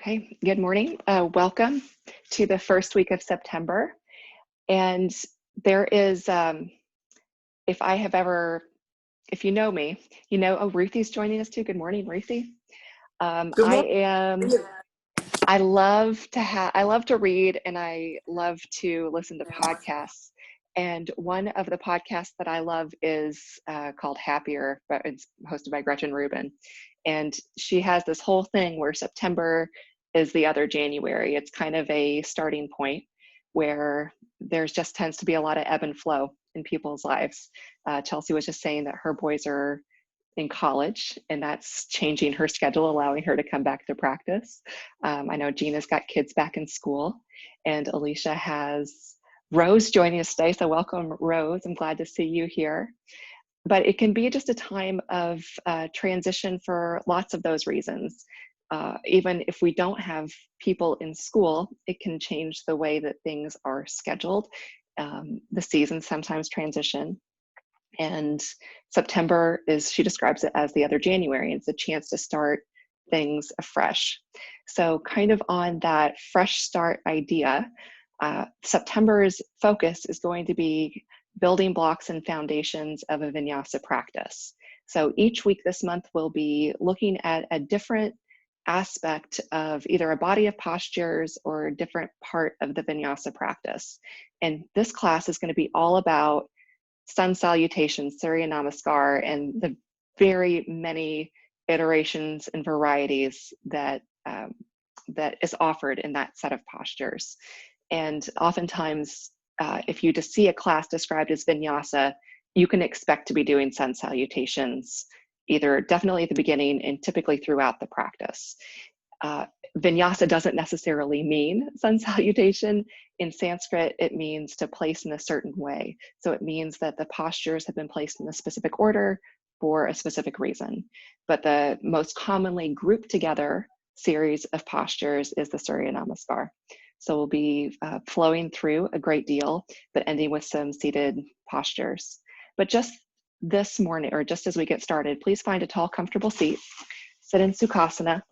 Okay, good morning. Welcome to the first week of September. And there is, if you know me, you know, oh, Ruthie's joining us too. Good morning, Ruthie. Good morning. I love to read, and I love to listen to podcasts. And one of the podcasts that I love is called Happier, but it's hosted by Gretchen Rubin. And she has this whole thing where September is the other January. It's kind of a starting point where there's just tends to be a lot of ebb and flow in people's lives. Chelsea was just saying that her boys are in college, and that's changing her schedule, allowing her to come back to practice. I know Gina's got kids back in school, and Alicia has Rose joining us today. So welcome, Rose. I'm glad to see you here. But it can be just a time of transition for lots of those reasons. Even if we don't have people in school, it can change the way that things are scheduled. The seasons sometimes transition. And September is, she describes it as the other January. It's a chance to start things afresh. So kind of on that fresh start idea, September's focus is going to be building blocks and foundations of a vinyasa practice. So each week this month we'll be looking at a different aspect of either a body of postures or a different part of the vinyasa practice. And this class is going to be all about sun salutations, Surya Namaskar, and the very many iterations and varieties that that is offered in that set of postures. And oftentimes, if you just see a class described as vinyasa, you can expect to be doing sun salutations, either definitely at the beginning and typically throughout the practice. Vinyasa doesn't necessarily mean sun salutation. In Sanskrit, it means to place in a certain way. So it means that the postures have been placed in a specific order for a specific reason. But the most commonly grouped together series of postures is the Surya Namaskar. So we'll be flowing through a great deal, but ending with some seated postures. But just this morning, or just as we get started, please find a tall, comfortable seat. Sit in Sukhasana.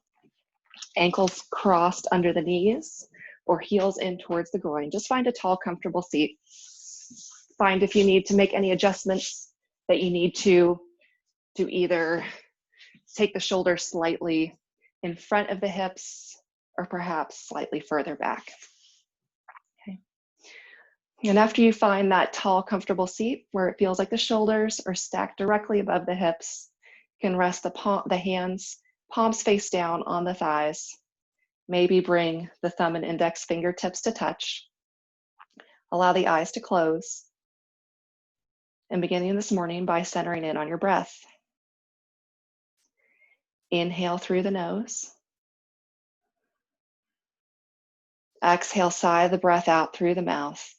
Ankles crossed under the knees or heels in towards the groin. Just find a tall, comfortable seat. Find if you need to make any adjustments that you need to either take the shoulders slightly in front of the hips or perhaps slightly further back. Okay. And after you find that tall, comfortable seat where it feels like the shoulders are stacked directly above the hips, you can rest the hands, palms face down on the thighs. Maybe bring the thumb and index fingertips to touch. Allow the eyes to close. And beginning this morning by centering in on your breath. Inhale through the nose. Exhale, sigh the breath out through the mouth.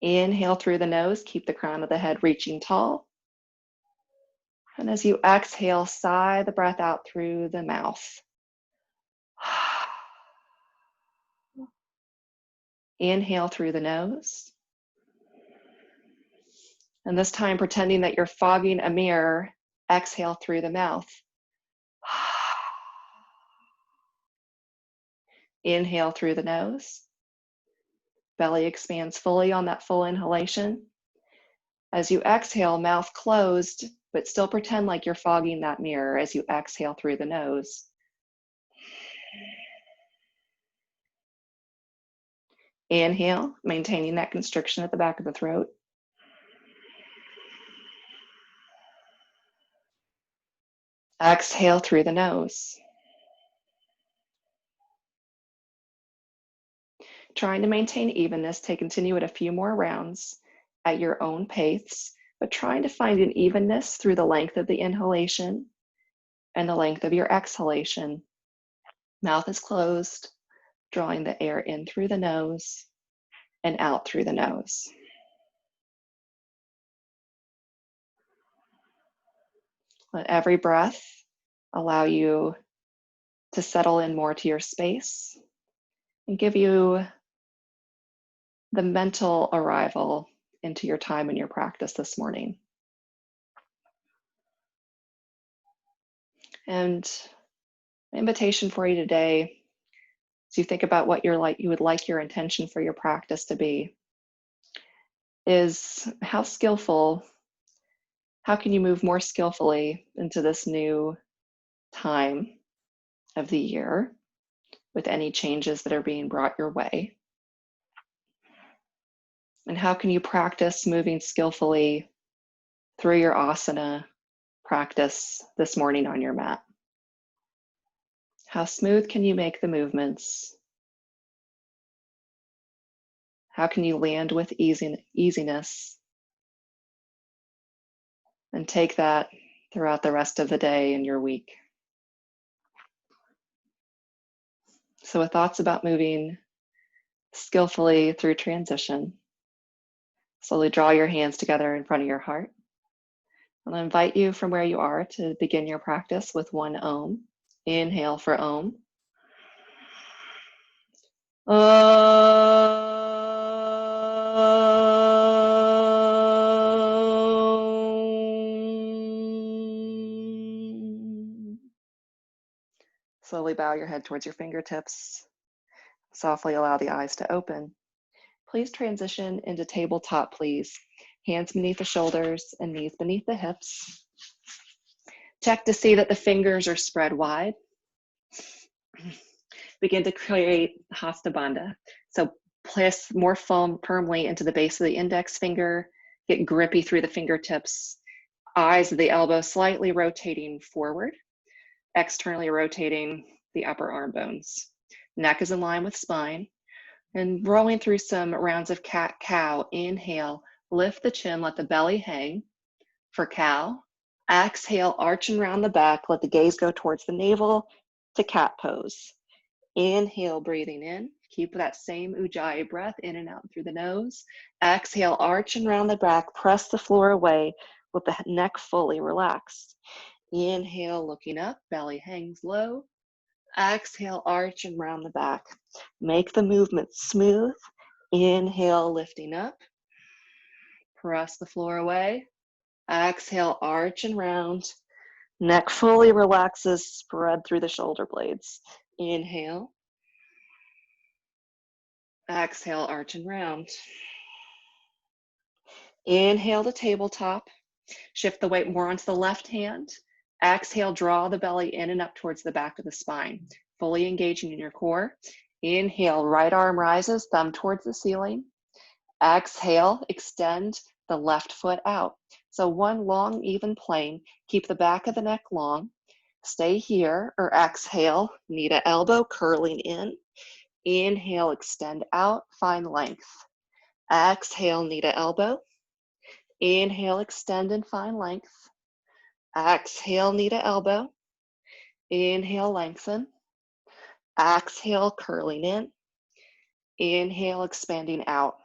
Inhale through the nose, keep the crown of the head reaching tall. And as you exhale, sigh the breath out through the mouth. Inhale through the nose. And this time, pretending that you're fogging a mirror, exhale through the mouth. Inhale through the nose. Belly expands fully on that full inhalation. As you exhale, mouth closed, but still pretend like you're fogging that mirror as you exhale through the nose. Inhale, maintaining that constriction at the back of the throat. Exhale through the nose. Trying to maintain evenness, continue it a few more rounds at your own pace, but trying to find an evenness through the length of the inhalation and the length of your exhalation. Mouth is closed, drawing the air in through the nose and out through the nose. Let every breath allow you to settle in more to your space and give you the mental arrival into your time and your practice this morning. And the invitation for you today, as you think about what you would like your intention for your practice to be, is how can you move more skillfully into this new time of the year with any changes that are being brought your way? And how can you practice moving skillfully through your asana practice this morning on your mat? How smooth can you make the movements? How can you land with easiness? And take that throughout the rest of the day and your week. So with thoughts about moving skillfully through transition, slowly draw your hands together in front of your heart. And I invite you from where you are to begin your practice with one Om. Inhale for Om. Slowly bow your head towards your fingertips. Softly allow the eyes to open. Please transition into tabletop, please. Hands beneath the shoulders and knees beneath the hips. Check to see that the fingers are spread wide. Begin to create Hasta Bandha. So place more firmly into the base of the index finger. Get grippy through the fingertips. Eyes of the elbow slightly rotating forward. Externally rotating the upper arm bones. Neck is in line with spine. And rolling through some rounds of cat-cow. Inhale, lift the chin, let the belly hang for cow. Exhale, arch and round the back, let the gaze go towards the navel to cat pose. Inhale, breathing in. Keep that same ujjayi breath in and out through the nose. Exhale, arch and round the back, press the floor away with the neck fully relaxed. Inhale, looking up, belly hangs low. Exhale, arch and round the back. Make the movement smooth. Inhale, lifting up. Press the floor away. Exhale, arch and round. Neck fully relaxes, spread through the shoulder blades. Inhale. Exhale, arch and round. Inhale to tabletop. Shift the weight more onto the left hand. Exhale, draw the belly in and up towards the back of the spine, fully engaging in your core. Inhale, right arm rises, thumb towards the ceiling. Exhale, extend the left foot out. So one long, even plane. Keep the back of the neck long. Stay here, or exhale, knee to elbow, curling in. Inhale, extend out, find length. Exhale, knee to elbow. Inhale, extend and find length. Exhale, knee to elbow. Inhale, lengthen. Exhale, curling in. Inhale, expanding out.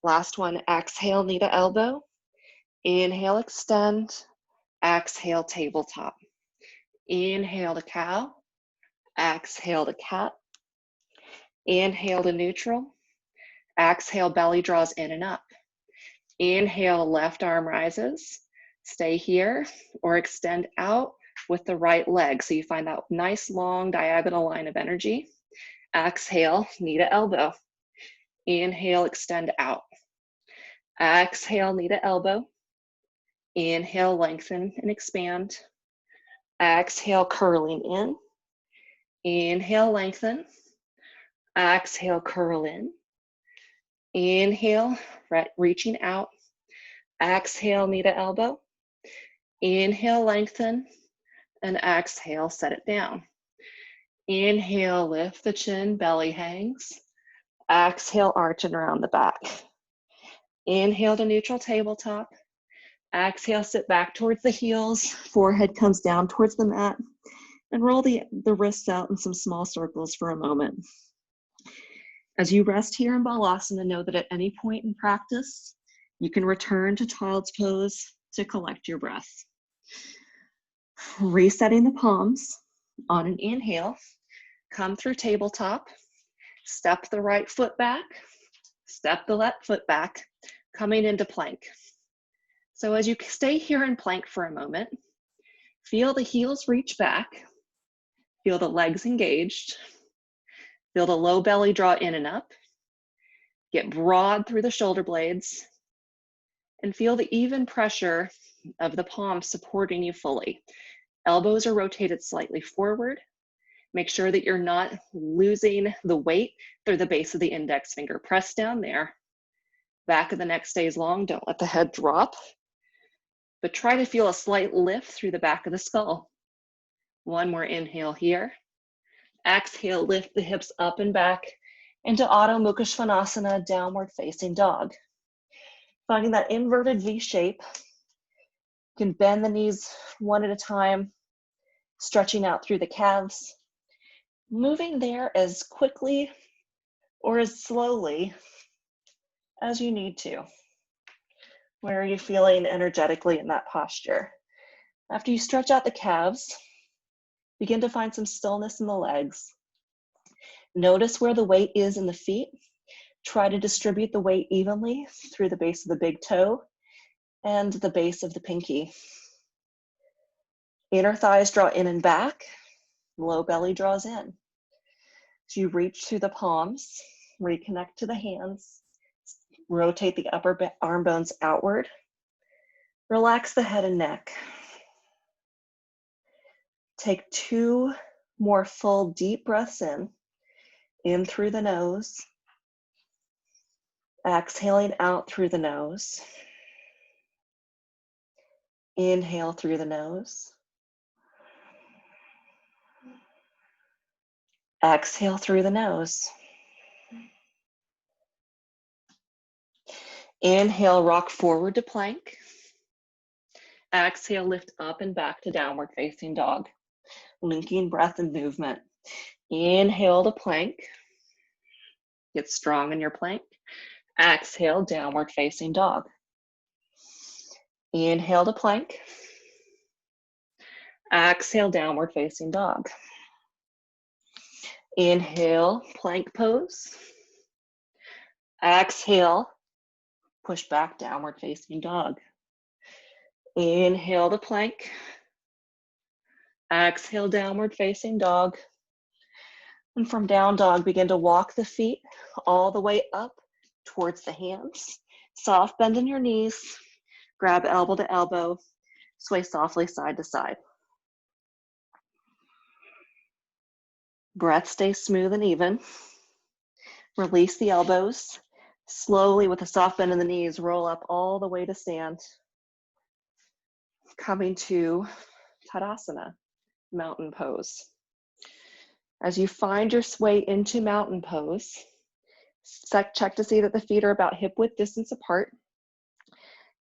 Last one, exhale, knee to elbow. Inhale, extend. Exhale, tabletop. Inhale to cow. Exhale to cat. Inhale to neutral. Exhale, belly draws in and up. Inhale, left arm rises. Stay here or extend out with the right leg. So you find that nice long diagonal line of energy. Exhale, knee to elbow. Inhale, extend out. Exhale, knee to elbow. Inhale, lengthen and expand. Exhale, curling in. Inhale, lengthen. Exhale, curl in. Inhale, reaching out. Exhale, knee to elbow. Inhale, lengthen. And exhale, set it down. Inhale, lift the chin, belly hangs. Exhale, arch and round the back. Inhale to neutral tabletop. Exhale, sit back towards the heels. Forehead comes down towards the mat. And roll the wrists out in some small circles for a moment. As you rest here in Balasana, know that at any point in practice, you can return to child's pose to collect your breath. Resetting the palms on an inhale, come through tabletop, step the right foot back, step the left foot back, coming into plank. So as you stay here in plank for a moment, Feel the heels reach back. Feel the legs engaged. Feel the low belly draw in and up. Get broad through the shoulder blades. And feel the even pressure of the palms supporting you fully. Elbows are rotated slightly forward. Make sure that you're not losing the weight through the base of the index finger. Press down there. Back of the neck stays long. Don't let the head drop. But try to feel a slight lift through the back of the skull. One more inhale here. Exhale, lift the hips up and back into Adho Mukha Svanasana, downward facing dog. Finding that inverted V shape. You can bend the knees one at a time, stretching out through the calves. Moving there as quickly or as slowly as you need to. Where are you feeling energetically in that posture? After you stretch out the calves, begin to find some stillness in the legs. Notice where the weight is in the feet. Try to distribute the weight evenly through the base of the big toe and the base of the pinky. Inner thighs draw in and back. Low belly draws in. As you reach through the palms, reconnect to the hands. Rotate the upper arm bones outward. Relax the head and neck. Take 2 more full deep breaths in through the nose. Exhaling out through the nose. Inhale through the nose. Exhale through the nose. Inhale, rock forward to plank. Exhale, lift up and back to downward facing dog. Linking breath and movement. Inhale to plank. Get strong in your plank. Exhale, downward facing dog. Inhale to plank. Exhale, downward facing dog. Inhale, plank pose. Exhale, push back, downward facing dog. Inhale to plank. Exhale, downward facing dog. And from down dog, begin to walk the feet all the way up towards the hands. Soft bend in your knees. Grab elbow to elbow. Sway softly side to side. Breath stays smooth and even. Release the elbows. Slowly, with a soft bend in the knees, roll up all the way to stand. Coming to Tadasana, mountain pose. As you find your way into mountain pose, check to see that the feet are about hip width distance apart.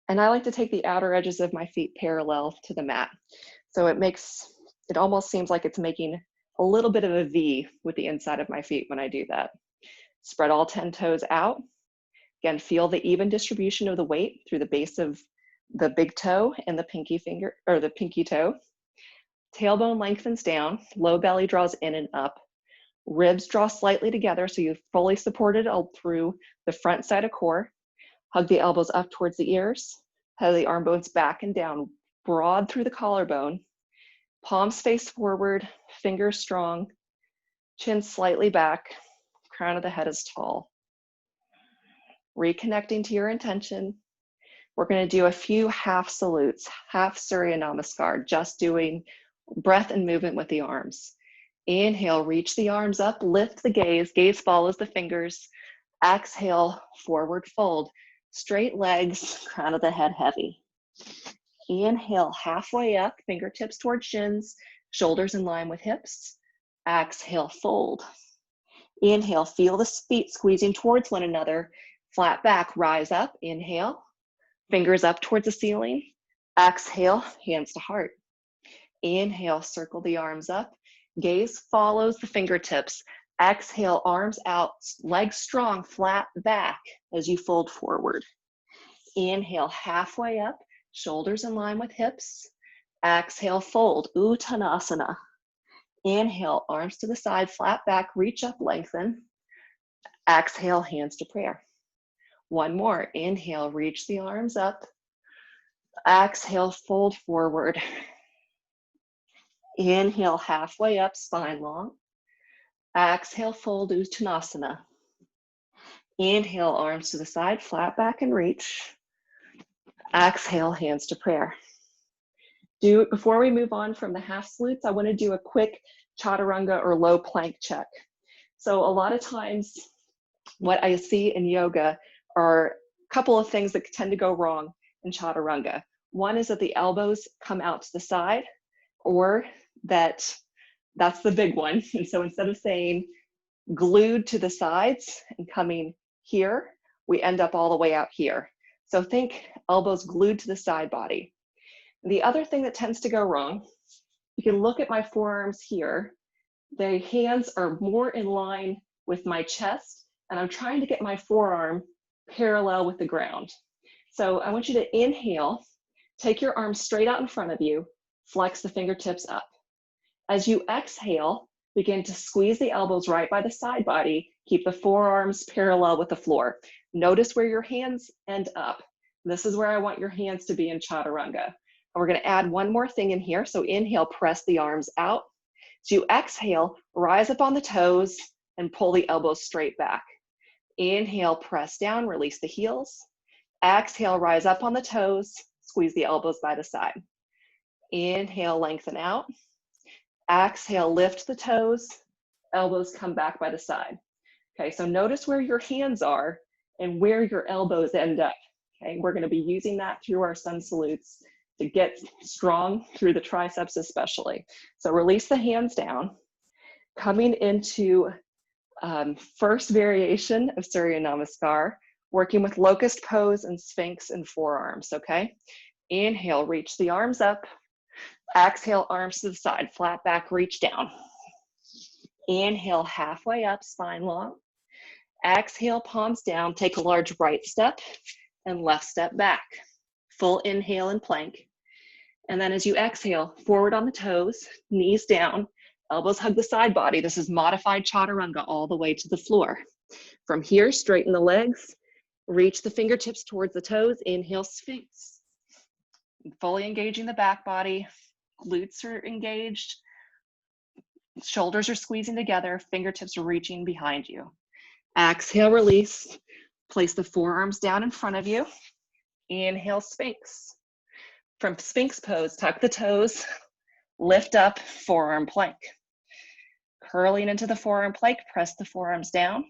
And I like to take the outer edges of my feet parallel to the mat. So it almost seems like it's making a little bit of a V with the inside of my feet when I do that. Spread all 10 toes out. Again, feel the even distribution of the weight through the base of the big toe and the pinky finger, or the pinky toe. Tailbone lengthens down, low belly draws in and up. Ribs draw slightly together so you're fully supported all through the front side of core. Hug the elbows up towards the ears. Hug the arm bones back and down, broad through the collarbone. Palms face forward, fingers strong, chin slightly back, crown of the head is tall. Reconnecting to your intention. We're going to do a few half salutes, half Surya Namaskar, just doing breath and movement with the arms. Inhale, reach the arms up, lift the gaze. Gaze follows the fingers. Exhale, forward fold. Straight legs, crown of the head heavy. Inhale, halfway up, fingertips towards shins, shoulders in line with hips. Exhale, fold. Inhale, feel the feet squeezing towards one another. Flat back, rise up. Inhale, fingers up towards the ceiling. Exhale, hands to heart. Inhale, circle the arms up. Gaze follows the fingertips. Exhale, arms out, legs strong, flat back as you fold forward. Inhale, halfway up, shoulders in line with hips. Exhale, fold, Uttanasana. Inhale, arms to the side, flat back, reach up, lengthen. Exhale, hands to prayer. One more, inhale, reach the arms up. Exhale, fold forward. Inhale, halfway up, spine long. Exhale, fold Uttanasana. Inhale, arms to the side, flat back and reach. Exhale, hands to prayer. Before we move on from the half salutes, I want to do a quick chaturanga or low plank check. So a lot of times what I see in yoga are a couple of things that tend to go wrong in chaturanga. One is that the elbows come out to the side, or that's the big one. And so instead of saying glued to the sides and coming here, we end up all the way out here. So think elbows glued to the side body. The other thing that tends to go wrong, you can look at my forearms here. The hands are more in line with my chest, and I'm trying to get my forearm parallel with the ground. So I want you to inhale, take your arms straight out in front of you, flex the fingertips up. As you exhale, begin to squeeze the elbows right by the side body, keep the forearms parallel with the floor. Notice where your hands end up. This is where I want your hands to be in chaturanga. And we're gonna add one more thing in here. So inhale, press the arms out. So you exhale, rise up on the toes and pull the elbows straight back. Inhale, press down, release the heels. Exhale, rise up on the toes, squeeze the elbows by the side. Inhale, lengthen out. Exhale, lift the toes, elbows come back by the side. Okay, so notice where your hands are and where your elbows end up. Okay, we're gonna be using that through our sun salutes to get strong through the triceps especially. So release the hands down. Coming into first variation of Surya Namaskar, working with locust pose and sphinx and forearms, okay? Inhale, reach the arms up. Exhale, arms to the side, flat back, reach down. Inhale, halfway up, spine long. Exhale, palms down, take a large right step and left step back. Full inhale and plank. And then as you exhale, forward on the toes, knees down, elbows hug the side body. This is modified chaturanga all the way to the floor. From here, straighten the legs, reach the fingertips towards the toes, inhale, sphinx. Fully engaging the back body, glutes are engaged, shoulders are squeezing together, fingertips are reaching behind you. Exhale, release, place the forearms down in front of you. Inhale, sphinx. From sphinx pose, tuck the toes, lift up, forearm plank. Curling into the forearm plank, press the forearms down,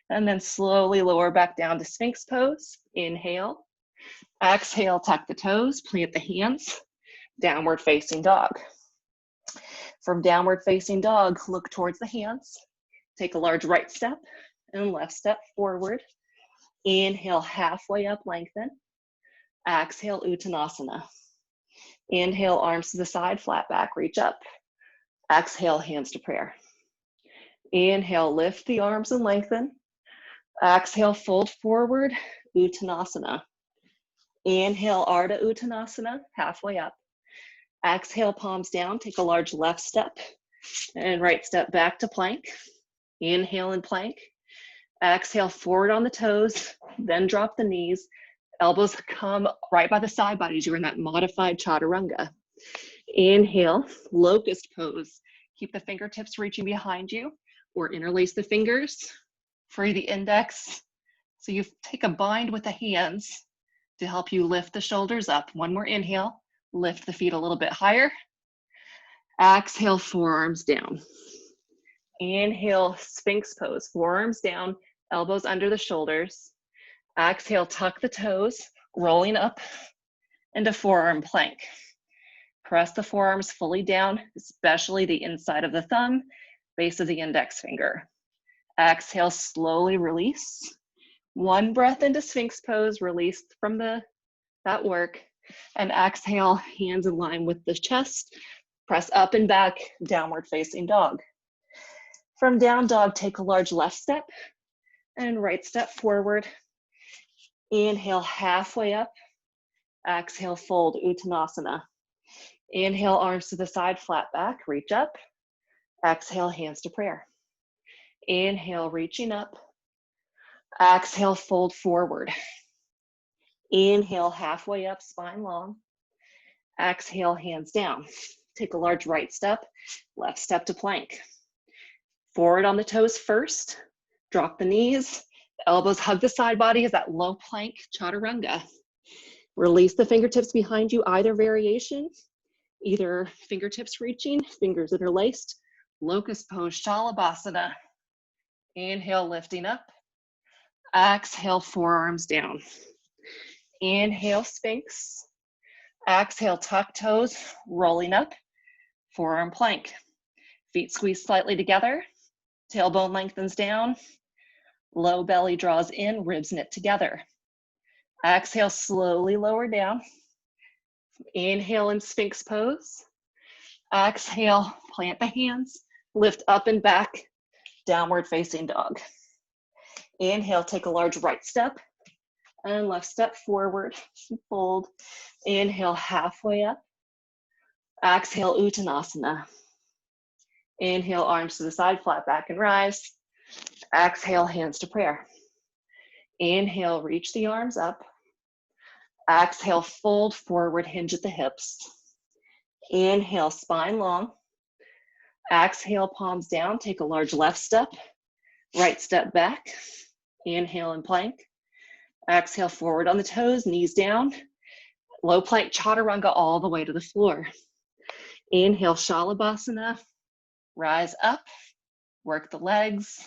and then slowly lower back down to sphinx pose. Inhale. Exhale, tuck the toes, plant the hands, downward facing dog. From downward facing dog, look towards the hands. Take a large right step and left step forward. Inhale, halfway up, lengthen. Exhale, Uttanasana. Inhale, arms to the side, flat back, reach up. Exhale, hands to prayer. Inhale, lift the arms and lengthen. Exhale, fold forward, Uttanasana. Inhale, Ardha Uttanasana, halfway up. Exhale, palms down, take a large left step and right step back to plank. Inhale and plank. Exhale, forward on the toes, then drop the knees. Elbows come right by the side bodies. You're in that modified chaturanga. Inhale, locust pose. Keep the fingertips reaching behind you or interlace the fingers. Free the index. So you take a bind with the hands to help you lift the shoulders up. One more inhale, lift the feet a little bit higher. Exhale, forearms down. Inhale, sphinx pose, forearms down, elbows under the shoulders. Exhale, tuck the toes, rolling up into forearm plank. Press the forearms fully down, especially the inside of the thumb, base of the index finger. Exhale, slowly release. One breath into sphinx pose, release from that work. And exhale, hands in line with the chest. Press up and back, downward facing dog. From down dog, take a large left step and right step forward. Inhale, halfway up. Exhale, fold, Uttanasana. Inhale, arms to the side, flat back, reach up. Exhale, hands to prayer. Inhale, reaching up. Exhale, fold forward. Inhale, halfway up, spine long. Exhale, hands down. take a large right step, left step to plank. Forward on the toes first, drop the knees, the elbows hug the side body as that low plank chaturanga. Release the fingertips behind you, either variation, either fingertips reaching, fingers interlaced, locust pose, shalabhasana. Inhale, lifting up. Exhale, forearms down. Inhale, Sphinx. Exhale, tuck toes, rolling up, forearm plank. Feet squeeze slightly together, tailbone lengthens down, low belly draws in, ribs knit together. Exhale, slowly lower down. Inhale in Sphinx pose. Exhale, plant the hands, lift up and back, downward facing dog. Inhale, take a large right step and left step forward, fold. Inhale, halfway up. Exhale, Uttanasana. Inhale, arms to the side, flat back and rise. Exhale, hands to prayer. Inhale, reach the arms up. Exhale, fold forward, hinge at the hips. Inhale, spine long. Exhale, palms down, take a large left step, right step back. Inhale and plank. Exhale, forward on the toes, knees down. Low plank chaturanga all the way to the floor. Inhale, shalabhasana. Rise up, work the legs,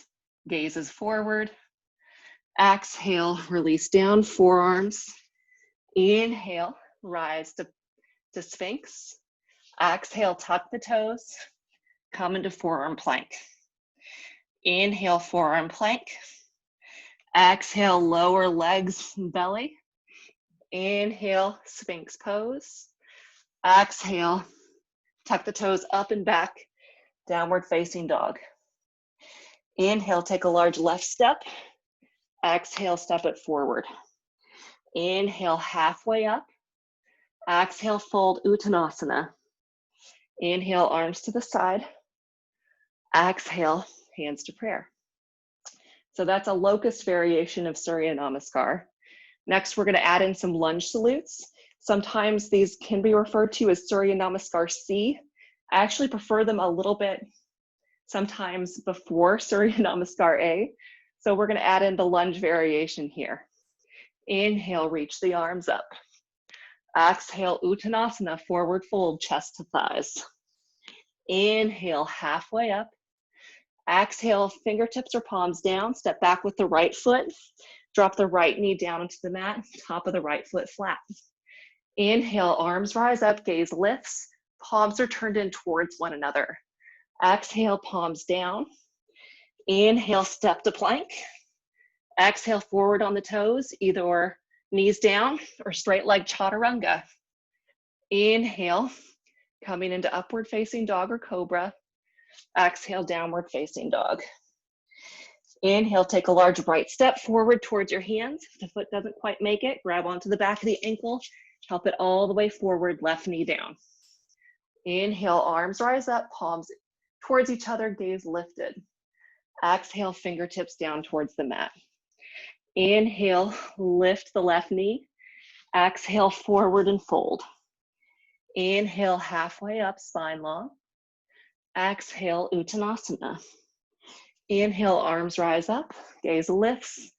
gazes forward. Exhale, release down, forearms. Inhale, rise to Sphinx. Exhale, tuck the toes, come into forearm plank. Inhale, forearm plank. Exhale, lower legs, belly. Inhale, Sphinx pose. Exhale, tuck the toes up and back, downward facing dog. Inhale, take a large left step. Exhale, step it forward. Inhale, halfway up. Exhale, fold Uttanasana. Inhale, arms to the side. Exhale, hands to prayer. So that's a locust variation of Surya Namaskar. Next, we're going to add in some lunge salutes. Sometimes these can be referred to as Surya Namaskar C. I actually prefer them a little bit sometimes before Surya Namaskar A. So we're going to add in the lunge variation here. Inhale, reach the arms up. Exhale, Uttanasana, forward fold, chest to thighs. Inhale, halfway up. Exhale, fingertips or palms down, step back with the right foot. Drop the right knee down into the mat, top of the right foot flat. Inhale, arms rise up, gaze lifts, palms are turned in towards one another. Exhale, palms down. Inhale, step to plank. Exhale, forward on the toes, either knees down or straight leg chaturanga. Inhale, coming into upward facing dog or cobra. Exhale, downward facing dog. Inhale, take a large right step forward towards your hands. If the foot doesn't quite make it, grab onto the back of the ankle, help it all the way forward, left knee down. Inhale, arms rise up, palms towards each other, gaze lifted. Exhale, fingertips down towards the mat. Inhale, lift the left knee. Exhale, forward and fold. Inhale, halfway up, spine long. Exhale, Uttanasana. Inhale, arms rise up, gaze lifts.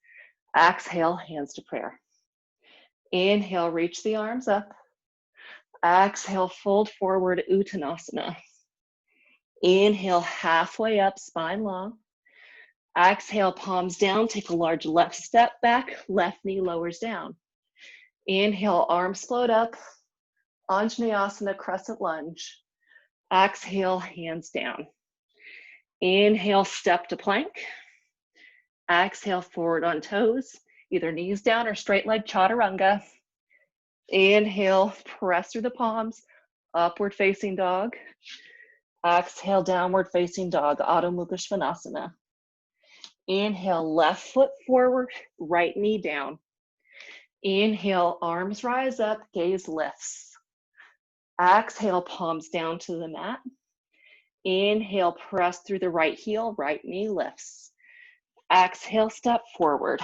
Exhale, hands to prayer. Inhale, reach the arms up. Exhale, fold forward, Uttanasana. Inhale, halfway up, spine long. Exhale, palms down, take a large left step back, left knee lowers down. Inhale, arms float up, Anjaneyasana, crescent lunge. Exhale, hands down. Inhale, step to plank. Exhale, forward on toes, either knees down or straight leg chaturanga. Inhale, press through the palms, upward facing dog. Exhale, downward facing dog, Adho Mukha Svanasana. Inhale, left foot forward, right knee down. Inhale, arms rise up, gaze lifts. Exhale, palms down to the mat. Inhale, press through the right heel, right knee lifts. Exhale, step forward.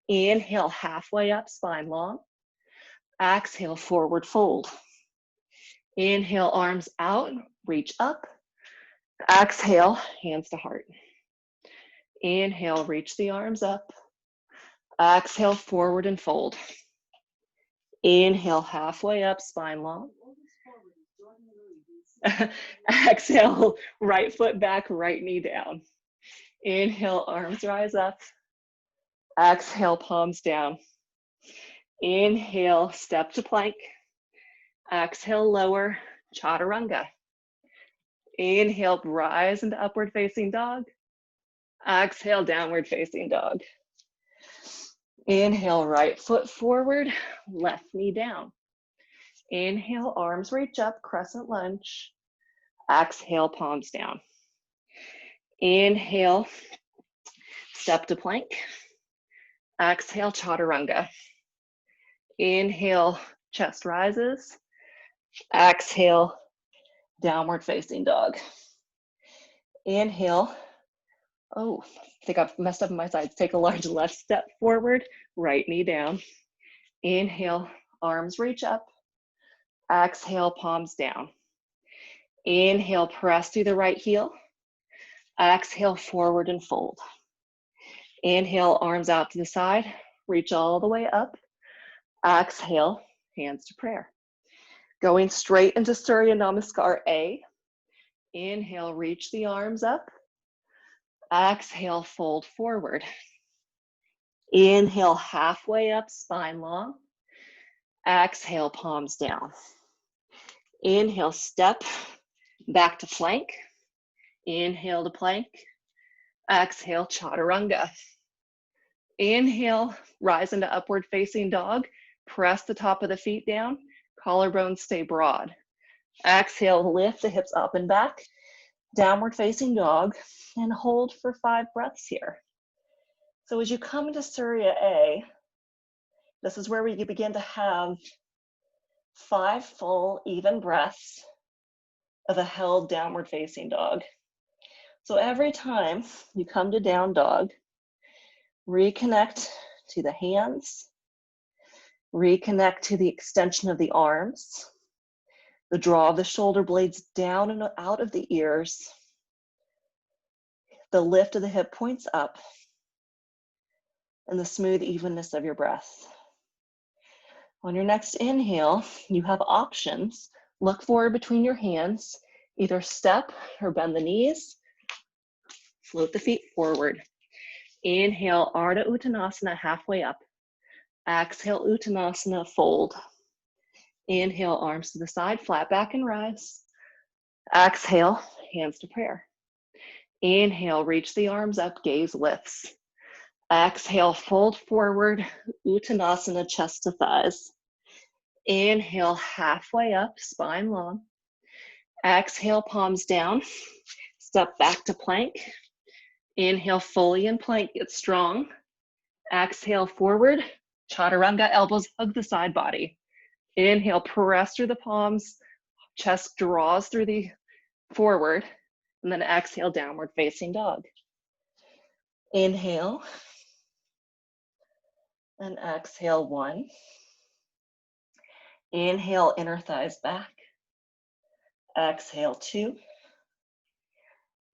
Inhale, halfway up, spine long. Exhale, forward fold. Inhale, arms out, reach up. Exhale, hands to heart. Inhale, reach the arms up. Exhale, forward and fold. Inhale, halfway up, spine long. Exhale, right foot back, right knee down. Inhale, arms rise up. Exhale, palms down. Inhale, step to plank. Exhale, lower, chaturanga. Inhale, rise into upward facing dog. Exhale, downward facing dog. Inhale, right foot forward, left knee down. Inhale, arms reach up, crescent lunge. Exhale, palms down. Inhale, step to plank. Exhale, chaturanga. Inhale, chest rises. Exhale, downward facing dog. Inhale. Oh, I think I've messed up on my sides. Take a large left step forward, right knee down. Inhale, arms reach up. Exhale, palms down. Inhale, press through the right heel. Exhale, forward and fold. Inhale, arms out to the side. Reach all the way up. Exhale, hands to prayer. Going straight into Surya Namaskar A. Inhale, reach the arms up. Exhale, fold forward. Inhale, halfway up, spine long. Exhale, palms down. Inhale, step back to plank. Inhale to plank. Exhale, chaturanga. Inhale, rise into upward facing dog. Press the top of the feet down. Collarbones stay broad. Exhale, lift the hips up and back. Downward facing dog. And hold for 5 breaths here. So as you come into Surya A, this is where you begin to have 5 full, even breaths of a held downward facing dog. So every time you come to down dog, reconnect to the hands, reconnect to the extension of the arms, the draw of the shoulder blades down and out of the ears, the lift of the hip points up, and the smooth evenness of your breath. On your next inhale, you have options. Look forward between your hands, either step or bend the knees, float the feet forward. Inhale, Ardha Uttanasana, halfway up. Exhale, Uttanasana, fold. Inhale, arms to the side, flat back and rise. Exhale, hands to prayer. Inhale, reach the arms up, gaze lifts. Exhale, fold forward, Uttanasana, chest to thighs. Inhale, halfway up, spine long. Exhale, palms down. Step back to plank. Inhale, fully in plank, get strong. Exhale, forward, chaturanga, elbows hug the side body. Inhale, press through the palms, chest draws through the forward, and then exhale, downward facing dog. Inhale, and exhale, 1. Inhale, inner thighs back. Exhale, 2.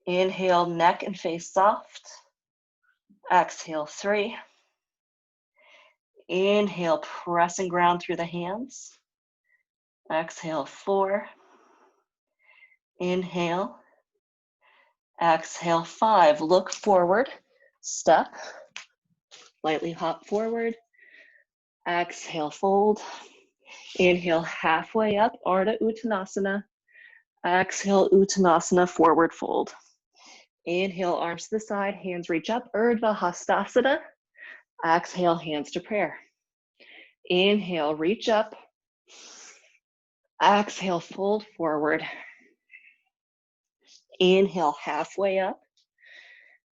Inhale, neck and face soft. Exhale, 3. Inhale, press and ground through the hands. Exhale, 4. Inhale. Exhale, 5. Look forward, step, lightly hop forward. Exhale, fold. Inhale, halfway up, Ardha Uttanasana. Exhale, Uttanasana, forward fold. Inhale, arms to the side, hands reach up, Urdhva Hastasana. Exhale, hands to prayer. Inhale, reach up. Exhale, fold forward. Inhale, halfway up.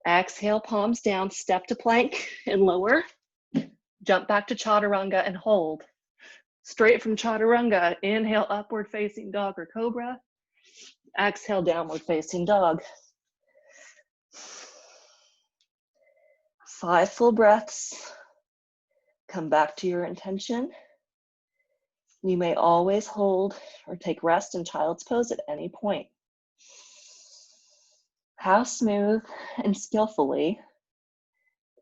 Exhale, palms down, step to plank and lower. Jump back to chaturanga and hold. Straight from chaturanga, inhale, upward facing dog or cobra. Exhale, downward facing dog. 5 full breaths. Come back to your intention. You may always hold or take rest in child's pose at any point. How smooth and skillfully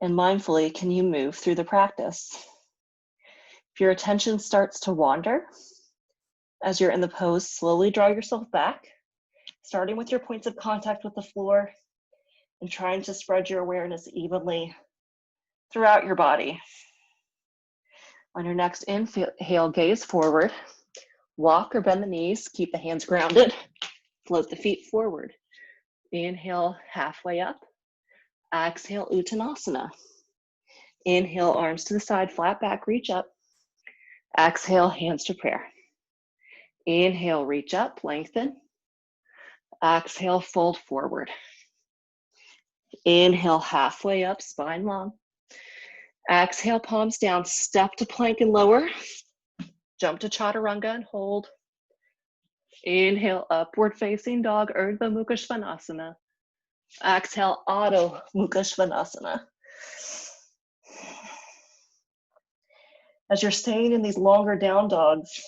and mindfully can you move through the practice? If your attention starts to wander as you're in the pose, slowly draw yourself back, starting with your points of contact with the floor and trying to spread your awareness evenly throughout your body. On your next inhale, gaze forward, walk or bend the knees, keep the hands grounded, float the feet forward. Inhale, halfway up. Exhale, Uttanasana. Inhale, arms to the side, flat back, reach up. Exhale, hands to prayer. Inhale, reach up, lengthen. Exhale, fold forward. Inhale, halfway up, spine long. Exhale, palms down, step to plank and lower. Jump to chaturanga and hold. Inhale, upward facing dog, Urdhva Mukha Svanasana. Exhale, Adho Mukha Svanasana. As you're staying in these longer down dogs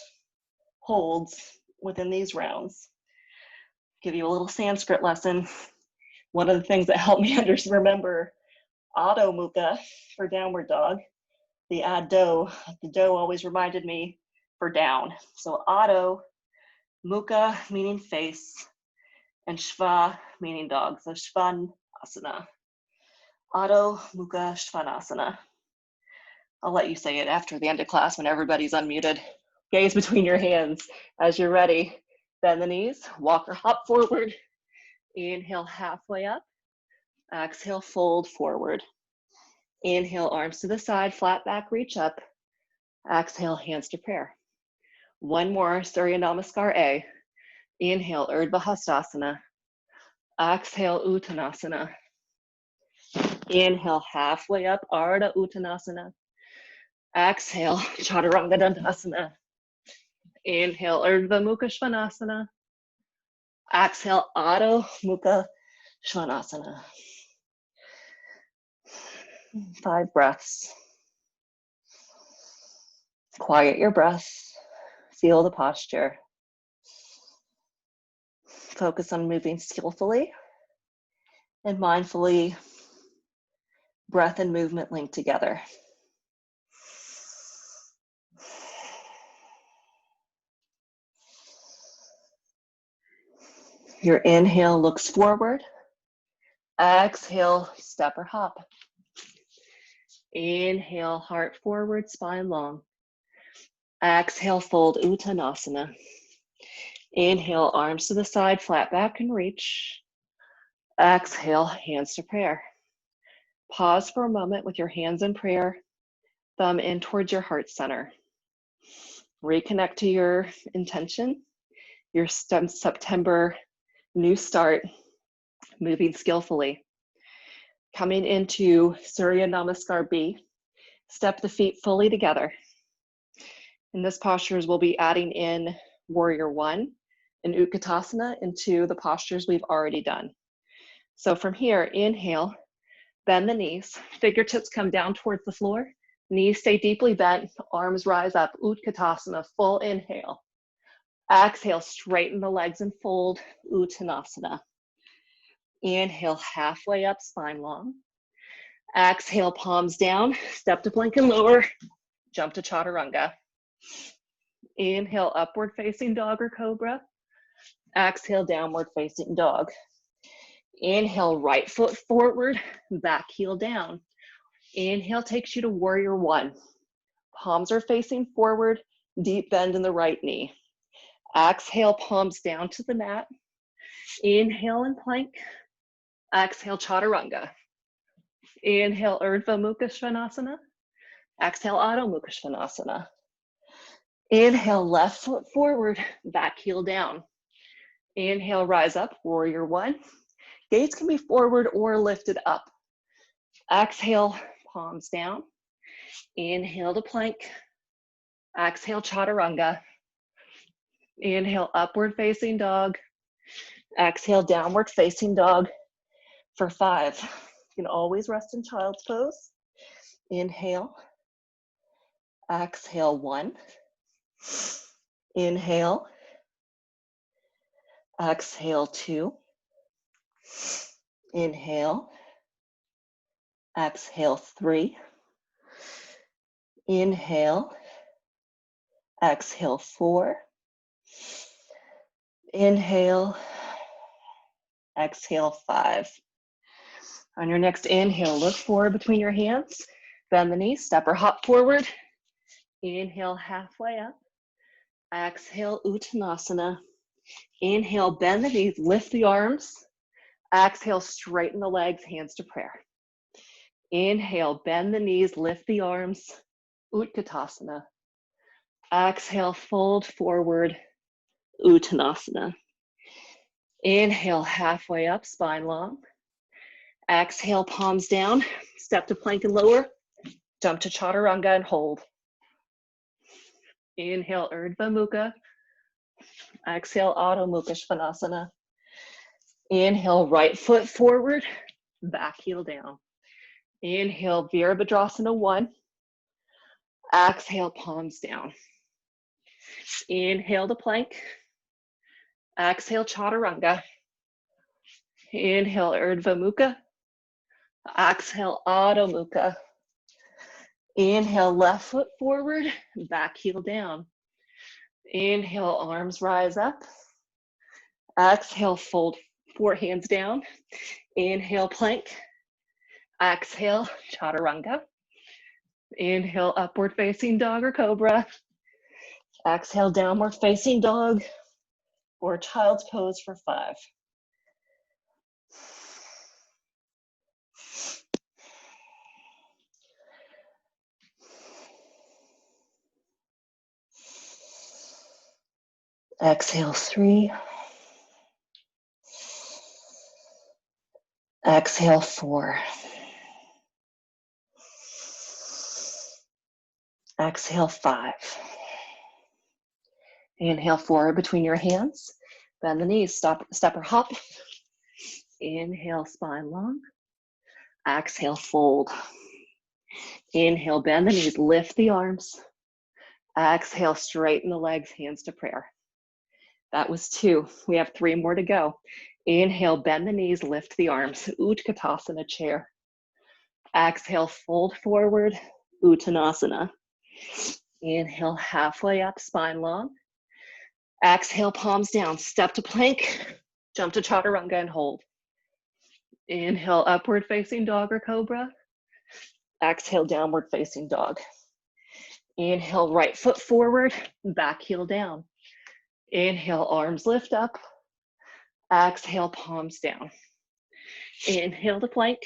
holds within these rounds, give you a little Sanskrit lesson. One of the things that helped me remember Adho Mukha for downward dog, the Adho, the do always reminded me for down. So Adho, Mukha meaning face, and Shva meaning dog. So Shvanasana. Adho Mukha Shvanasana. I'll let you say it after the end of class when everybody's unmuted. Gaze between your hands as you're ready. Bend the knees, walk or hop forward. Inhale, halfway up. Exhale, fold forward. Inhale, arms to the side, flat back, reach up. Exhale, hands to prayer. One more, Surya Namaskar A. Inhale, Urdhva Hastasana. Exhale, Uttanasana. Inhale, halfway up, Ardha Uttanasana. Exhale, Chaturanga Dandasana. Inhale, Urdhva Mukha Svanasana. Exhale, Adho Mukha Svanasana. 5 breaths. Quiet your breath. Feel the posture. Focus on moving skillfully and mindfully. Breath and movement linked together. Your inhale looks forward. Exhale, step or hop. Inhale, heart forward, spine long. Exhale, fold Uttanasana. Inhale, arms to the side, flat back and reach. Exhale, hands to prayer. Pause for a moment with your hands in prayer, thumb in towards your heart center. Reconnect to your intention, your September new start, moving skillfully. Coming into Surya Namaskar B, step the feet fully together. In this posture, we'll be adding in Warrior 1 and Utkatasana into the postures we've already done. So from here, inhale, bend the knees, fingertips come down towards the floor, knees stay deeply bent, arms rise up, Utkatasana, full inhale. Exhale, straighten the legs and fold, Uttanasana. Inhale, halfway up, spine long. Exhale, palms down, step to plank and lower, jump to chaturanga. Inhale, upward facing dog or cobra. Exhale, downward facing dog. Inhale, right foot forward, back heel down. Inhale takes you to Warrior 1. Palms are facing forward, deep bend in the right knee. Exhale, palms down to the mat. Inhale and plank. Exhale, chaturanga. Inhale, Urdhva Mukha Svanasana. Exhale, Adho Mukha Svanasana. Inhale, left foot forward, back heel down. Inhale, rise up, Warrior 1. Gaze can be forward or lifted up. Exhale, palms down. Inhale to plank. Exhale, chaturanga. Inhale, upward facing dog. Exhale, downward facing dog for 5. You can always rest in child's pose. Inhale. Exhale, 1. Inhale. Exhale, 2. Inhale. Exhale, 3. Inhale. Exhale, 4. Inhale. Exhale, 5. On your next inhale, look forward between your hands. Bend the knees, step or hop forward. Inhale, halfway up. Exhale, Uttanasana. Inhale, bend the knees, lift the arms. Exhale, straighten the legs, hands to prayer. Inhale, bend the knees, lift the arms. Utkatasana. Exhale, fold forward. Uttanasana. Inhale, halfway up, spine long. Exhale, palms down. Step to plank and lower. Jump to chaturanga and hold. Inhale, Urdhva Mukha. Exhale, Adho Mukha Svanasana. Inhale, right foot forward, back heel down. Inhale, Virabhadrasana 1. Exhale, palms down. Inhale to plank. Exhale, chaturanga. Inhale, Urdhva Mukha. Exhale, Adho Mukha. Inhale, left foot forward, back heel down. Inhale, arms rise up. Exhale, fold 4 hands down. Inhale, plank. Exhale, chaturanga. Inhale, upward facing dog or cobra. Exhale, downward facing dog or child's pose for 5. Exhale, 3. Exhale, 4. Exhale, 5. Inhale forward between your hands. Bend the knees, step or hop. Inhale, spine long. Exhale, fold. Inhale, bend the knees, lift the arms. Exhale, straighten the legs, hands to prayer. That was 2. We have 3 more to go. Inhale, bend the knees, lift the arms. Utkatasana chair. Exhale, fold forward. Uttanasana. Inhale, halfway up, spine long. Exhale, palms down. Step to plank. Jump to chaturanga and hold. Inhale, upward facing dog or cobra. Exhale, downward facing dog. Inhale, right foot forward, back heel down. Inhale, arms lift up. Exhale, palms down. Inhale to plank.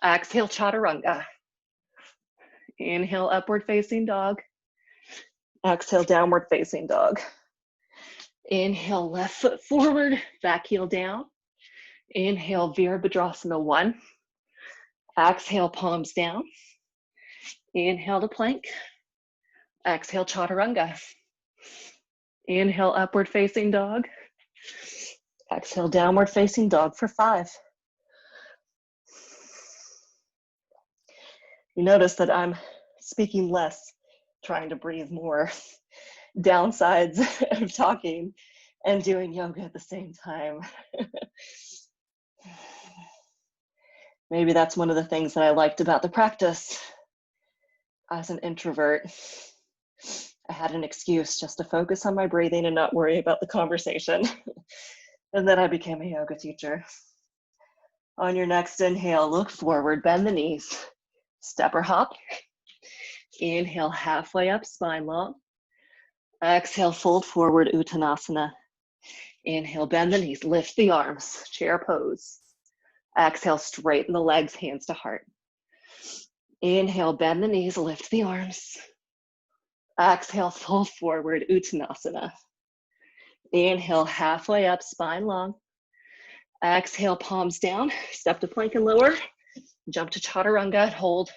Exhale, chaturanga. Inhale, upward facing dog. Exhale, downward facing dog. Inhale, left foot forward, back heel down. Inhale, Virabhadrasana 1. Exhale, palms down. Inhale to plank. Exhale, chaturanga. Inhale, upward facing dog. Exhale, downward facing dog for 5. You notice that I'm speaking less, trying to breathe more. Downsides of talking and doing yoga at the same time. Maybe that's one of the things that I liked about the practice. As an introvert, I had an excuse just to focus on my breathing and not worry about the conversation. And then I became a yoga teacher. On your next inhale, look forward, bend the knees, step or hop. Inhale, halfway up, spine long. Exhale, fold forward, Uttanasana. Inhale, bend the knees, lift the arms, chair pose. Exhale, straighten the legs, hands to heart. Inhale, bend the knees, lift the arms. Exhale, fold forward, Uttanasana. Inhale, halfway up, spine long. Exhale, palms down, step to plank and lower. Jump to chaturanga and hold.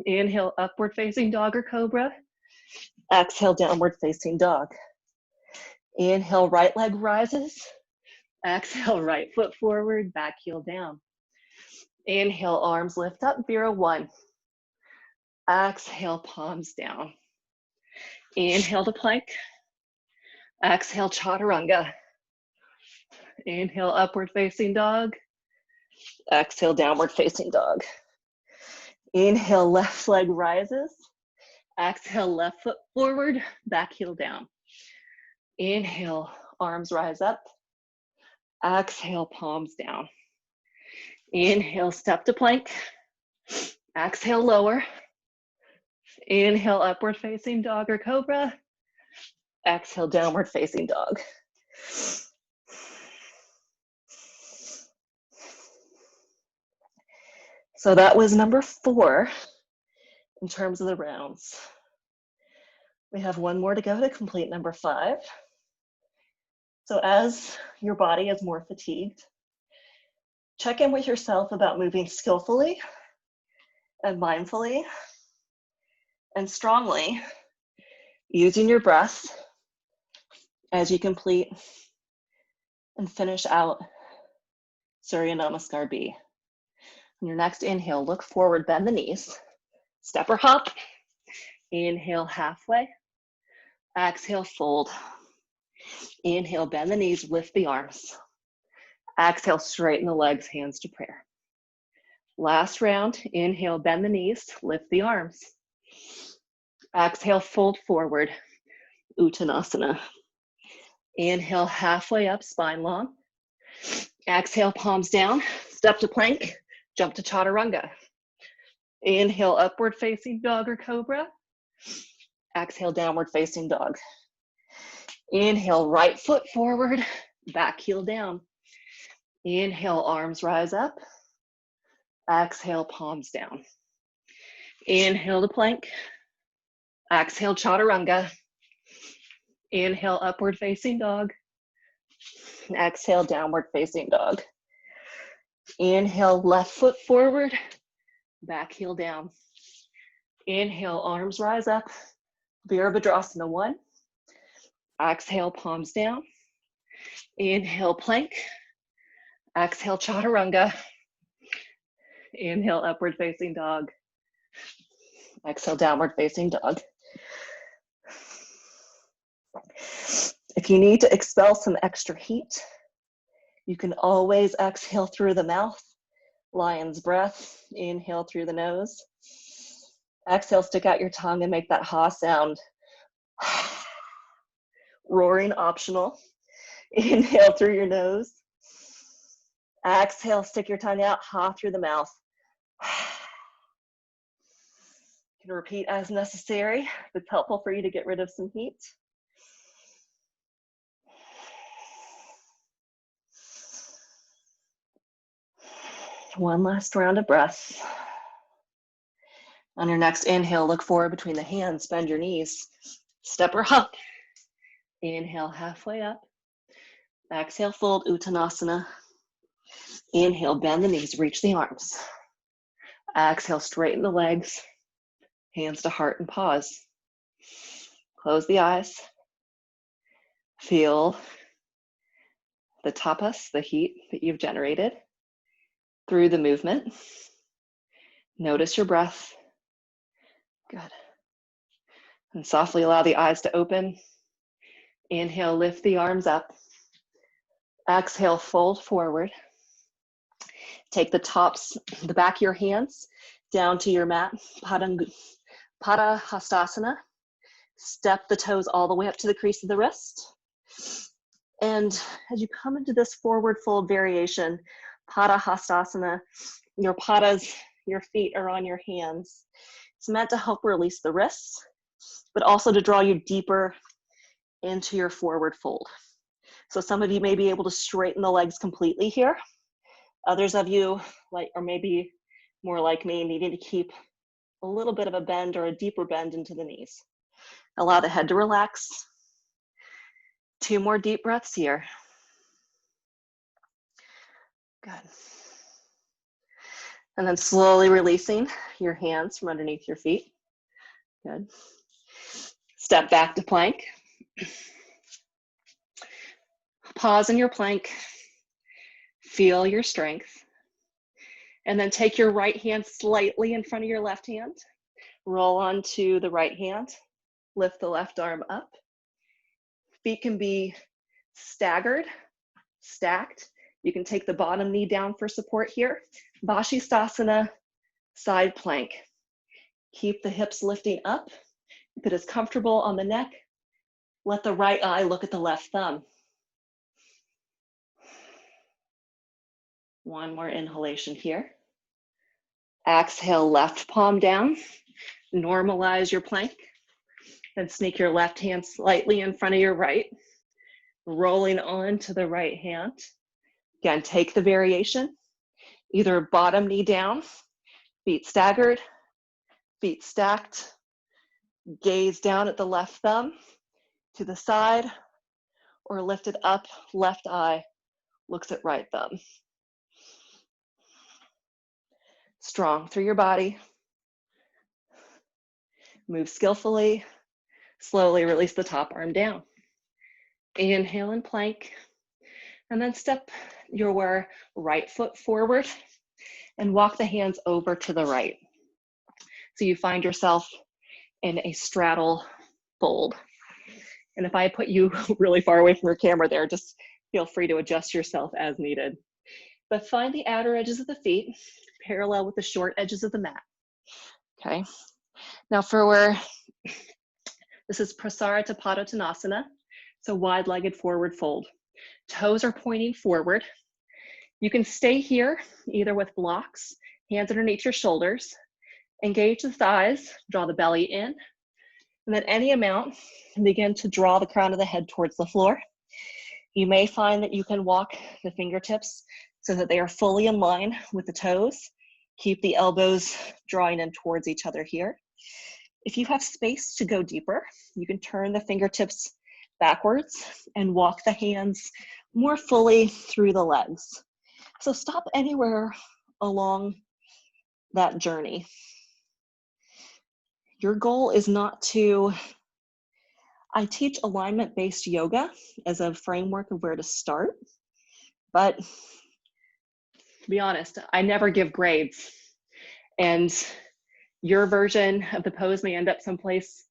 Inhale, upward facing dog or cobra. Exhale, downward facing dog. Inhale, right leg rises. Exhale, right foot forward, back heel down. Inhale, arms lift up, Vira 1. Exhale, palms down. Inhale to plank. Exhale, chaturanga. Inhale, upward facing dog. Exhale, downward facing dog. Inhale, left leg rises. Exhale, left foot forward, back heel down. Inhale, arms rise up. Exhale, palms down. Inhale, step to plank. Exhale, lower. Inhale, upward facing dog or cobra. Exhale, downward facing dog. So that was number 4 in terms of the rounds. We have one more to go to complete number 5. So as your body is more fatigued, check in with yourself about moving skillfully and mindfully and strongly, using your breath as you complete and finish out Surya Namaskar B. On your next inhale, look forward, bend the knees, step or hop. Inhale, halfway. Exhale, fold. Inhale, bend the knees, lift the arms. Exhale, straighten the legs, hands to prayer. Last round, inhale, bend the knees, lift the arms. Exhale, fold forward, Uttanasana. Inhale, halfway up, spine long. Exhale, palms down, step to plank, jump to chaturanga. Inhale, upward facing dog or cobra. Exhale, downward facing dog. Inhale, right foot forward, back heel down. Inhale, arms rise up. Exhale, palms down. Inhale to plank. Exhale, chaturanga. Inhale, upward facing dog. Exhale, downward facing dog. Inhale, left foot forward, back heel down. Inhale, arms rise up. Virabhadrasana 1. Exhale, palms down. Inhale, plank. Exhale, chaturanga. Inhale, upward facing dog. Exhale, downward facing dog. If you need to expel some extra heat, you can always exhale through the mouth. Lion's breath. Inhale through the nose. Exhale, stick out your tongue and make that ha sound. Roaring optional. Inhale through your nose. Exhale, stick your tongue out, ha through the mouth. You can repeat as necessary if it's helpful for you to get rid of some heat. One last round of breath. On your next inhale, look forward between the hands, bend your knees, step or hop. Inhale, halfway up. Exhale, fold, Uttanasana. Inhale, bend the knees, reach the arms. Exhale, straighten the legs, hands to heart and pause. Close the eyes. Feel the tapas, the heat that you've generated through the movement. Notice your breath. Good. And softly allow the eyes to open. Inhale, lift the arms up. Exhale, fold forward. Take the back of your hands down to your mat, Padahastasana. Step the toes all the way up to the crease of the wrist. And as you come into this forward fold variation, Padahastasana, your padas, your feet are on your hands. It's meant to help release the wrists, but also to draw you deeper into your forward fold. So some of you may be able to straighten the legs completely here. Others of you, or maybe more like me, needing to keep a little bit of a bend or a deeper bend into the knees. Allow the head to relax. 2 more deep breaths here. Good. And then slowly releasing your hands from underneath your feet. Good. Step back to plank. Pause in your plank. Feel your strength. And then take your right hand slightly in front of your left hand. Roll onto the right hand. lift the left arm up. Feet can be staggered, stacked. You can take the bottom knee down for support here. Vashisthasana, side plank. Keep the hips lifting up. If it is comfortable on the neck, let the right eye look at the left thumb. One more inhalation here. Exhale, left palm down. Normalize your plank. Then sneak your left hand slightly in front of your right, rolling on to the right hand. Again, take the variation. Either bottom knee down, feet staggered, feet stacked, gaze down at the left thumb to the side, or lift it up, left eye looks at right thumb. Strong through your body. Move skillfully. Slowly release the top arm down. Inhale and plank. And then step your right foot forward and walk the hands over to the right. So you find yourself in a straddle fold. And if I put you really far away from your camera there, just feel free to adjust yourself as needed. But find the outer edges of the feet parallel with the short edges of the mat. Okay. Now this is Prasarita Padottanasana, so wide-legged forward fold. Toes are pointing forward. You can stay here either with blocks, hands underneath your shoulders, engage the thighs, draw the belly in, and then any amount, begin to draw the crown of the head towards the floor. You may find that you can walk the fingertips so that they are fully in line with the toes. Keep the elbows drawing in towards each other here. If you have space to go deeper, you can turn the fingertips backwards and walk the hands more fully through the legs. So stop anywhere along that journey. Your goal is not to, I teach alignment-based yoga as a framework of where to start, but to be honest, I never give grades. And your version of the pose may end up someplace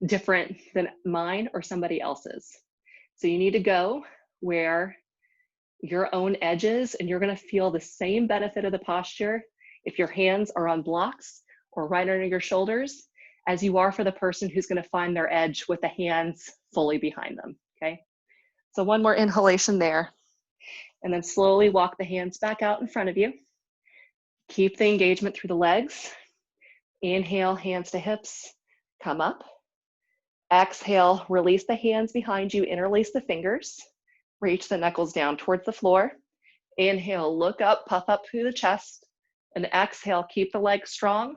different than mine or somebody else's. So you need to go where your own edges, and you're going to feel the same benefit of the posture if your hands are on blocks or right under your shoulders as you are for the person who's going to find their edge with the hands fully behind them. Okay. So one more inhalation there, and then slowly walk the hands back out in front of you. Keep the engagement through the legs. Inhale, hands to hips, come up. Exhale, release the hands behind you, interlace the fingers, reach the knuckles down towards the floor. Inhale, look up, puff up through the chest, and exhale, keep the legs strong.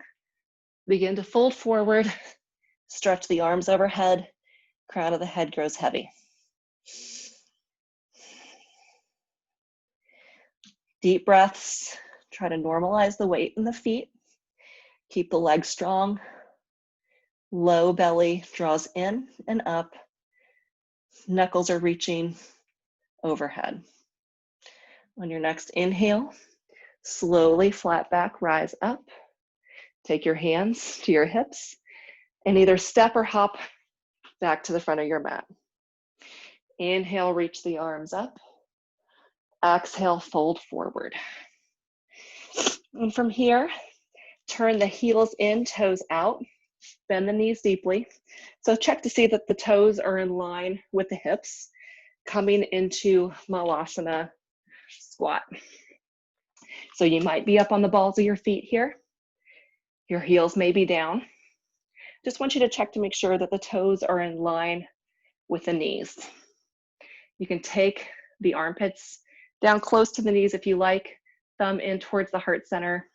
Begin to fold forward, stretch the arms overhead, crown of the head grows heavy. Deep breaths, try to normalize the weight in the feet. Keep the legs strong. Low belly draws in and up. Knuckles are reaching overhead. On your next inhale, slowly flat back, rise up. Take your hands to your hips and either step or hop back to the front of your mat. Inhale, reach the arms up. Exhale, fold forward. And from here, turn the heels in, toes out. Bend the knees deeply. So check to see that the toes are in line with the hips, coming into Malasana squat. So you might be up on the balls of your feet here. Your heels may be down. Just want you to check to make sure that the toes are in line with the knees. You can take the armpits down close to the knees if you like, thumb in towards the heart center.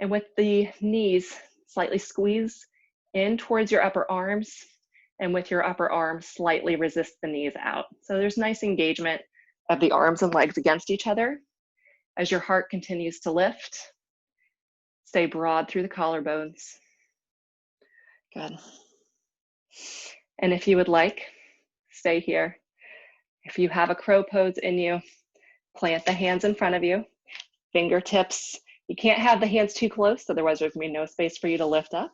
And with the knees, slightly squeeze in towards your upper arms, and with your upper arms, slightly resist the knees out. So there's nice engagement of the arms and legs against each other. As your heart continues to lift, stay broad through the collarbones. Good. And if you would like, stay here. If you have a crow pose in you, plant the hands in front of you, fingertips. You can't have the hands too close, otherwise there's gonna be no space for you to lift up.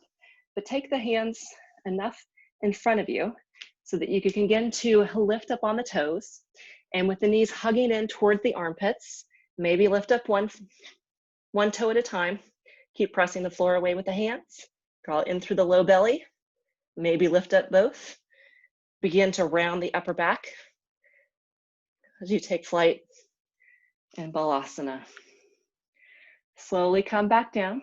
But take the hands enough in front of you so that you can begin to lift up on the toes. And with the knees hugging in towards the armpits, maybe lift up one toe at a time. Keep pressing the floor away with the hands. Draw in through the low belly. Maybe lift up both. Begin to round the upper back as you take flight in Balasana. Slowly come back down.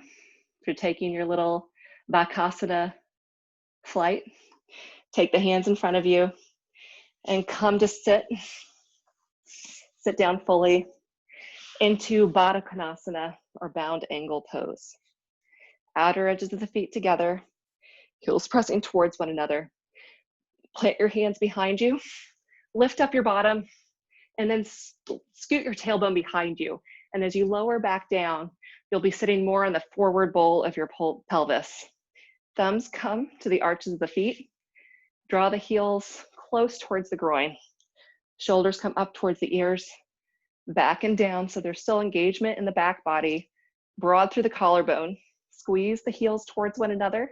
If you're taking your little Bakasana flight, take the hands in front of you and come to sit down fully into Baddha Konasana, or bound angle pose. Outer edges of the feet together, heels pressing towards one another. Plant your hands behind you, lift up your bottom, and then scoot your tailbone behind you. And as you lower back down, you'll be sitting more on the forward bowl of your pelvis. Thumbs come to the arches of the feet. Draw the heels close towards the groin. Shoulders come up towards the ears, back and down, so there's still engagement in the back body. Broad through the collarbone. Squeeze the heels towards one another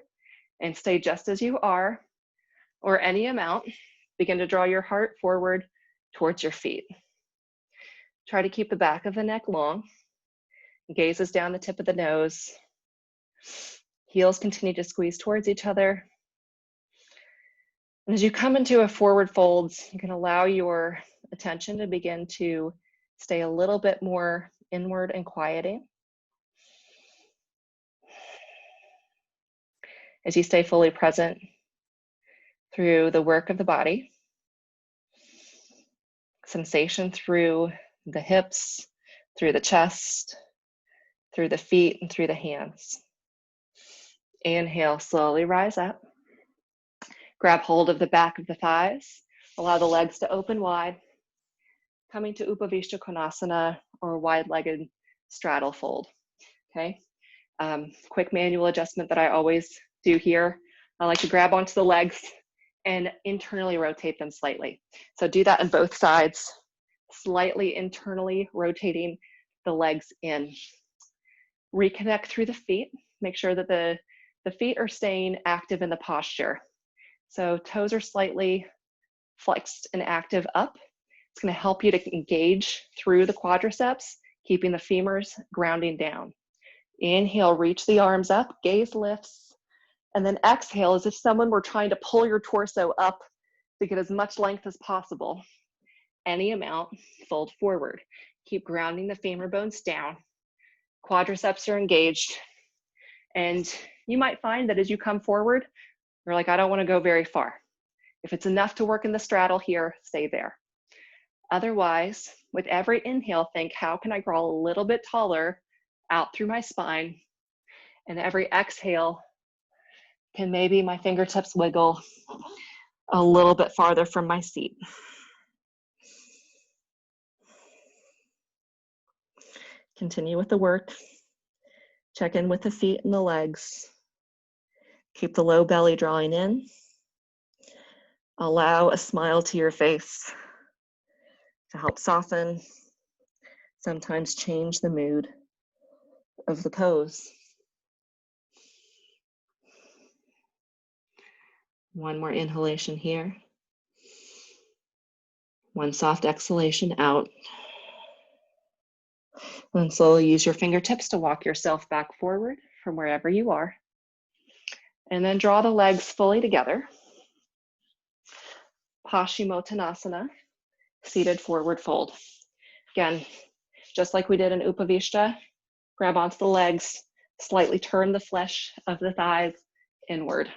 and stay just as you are, or any amount. Begin to draw your heart forward towards your feet. Try to keep the back of the neck long. Gazes down the tip of the nose. Heels continue to squeeze towards each other. And as you come into a forward fold, you can allow your attention to begin to stay a little bit more inward and quieting. As you stay fully present through the work of the body, sensation through the hips, through the chest, through the feet, and through the hands. Inhale, slowly rise up. Grab hold of the back of the thighs. Allow the legs to open wide. Coming to Upavishta Konasana, or wide-legged straddle fold. Okay. Quick manual adjustment that I always do here. I like to grab onto the legs and internally rotate them slightly. So do that on both sides, slightly internally rotating the legs in. Reconnect through the feet. Make sure that the feet are staying active in the posture. So toes are slightly flexed and active up. It's going to help you to engage through the quadriceps, keeping the femurs grounding down. Inhale, reach the arms up, gaze lifts, and then exhale as if someone were trying to pull your torso up to get as much length as possible. Any amount, fold forward. Keep grounding the femur bones down. Quadriceps are engaged. And you might find that as you come forward, you're like, I don't want to go very far. If it's enough to work in the straddle here, stay there. Otherwise, with every inhale, think, how can I grow a little bit taller out through my spine? And every exhale, can maybe my fingertips wiggle a little bit farther from my seat. Continue with the work. Check in with the feet and the legs. Keep the low belly drawing in. Allow a smile to your face to help soften, sometimes change the mood of the pose. One more inhalation here. One soft exhalation out. And slowly use your fingertips to walk yourself back forward from wherever you are. And then draw the legs fully together. Paschimottanasana, seated forward fold. Again, just like we did in Upavishta, grab onto the legs, slightly turn the flesh of the thighs inward.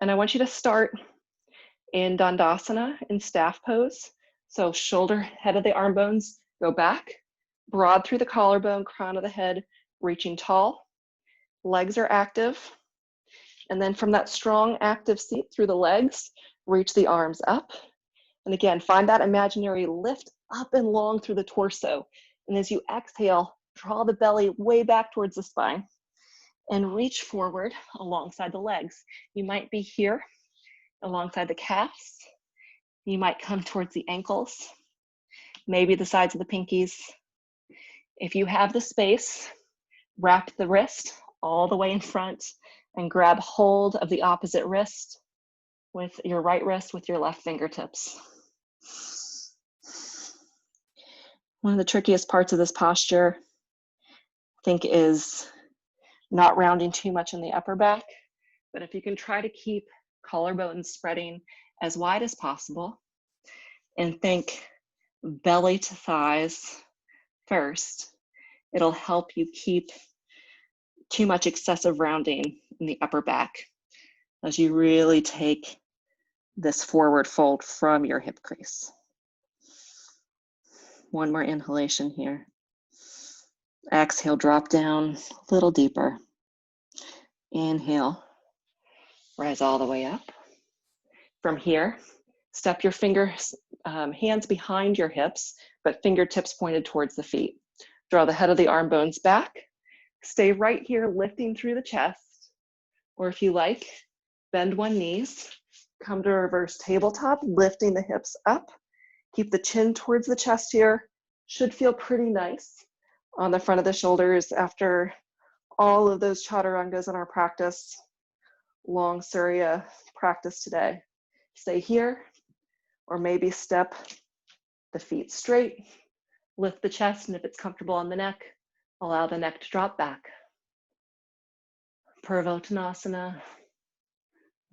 And I want you to start in Dandasana, in staff pose. So shoulder, head of the arm bones go back, broad through the collarbone, crown of the head, reaching tall. Legs are active. And then from that strong active seat through the legs, reach the arms up. And again, find that imaginary lift up and long through the torso. And as you exhale, draw the belly way back towards the spine and reach forward alongside the legs. You might be here alongside the calves. You might come towards the ankles, maybe the sides of the pinkies. If you have the space, wrap the wrist all the way in front and grab hold of the opposite wrist. with your right wrist with your left fingertips. One of the trickiest parts of this posture, I think, is not rounding too much in the upper back, but if you can try to keep collarbones spreading as wide as possible, and think belly to thighs first, it'll help you keep too much excessive rounding in the upper back as you really take this forward fold from your hip crease. One more inhalation here. Exhale, drop down a little deeper. Inhale, rise all the way up. From here, step your fingers, hands behind your hips, but fingertips pointed towards the feet. Draw the head of the arm bones back. Stay right here, lifting through the chest. Or if you like, bend one knees. Come to reverse tabletop, lifting the hips up. Keep the chin towards the chest here. Should feel pretty nice on the front of the shoulders after all of those chaturangas in our practice. Long Surya practice today. Stay here, or maybe step the feet straight. Lift the chest, and if it's comfortable on the neck, allow the neck to drop back. Purvottanasana.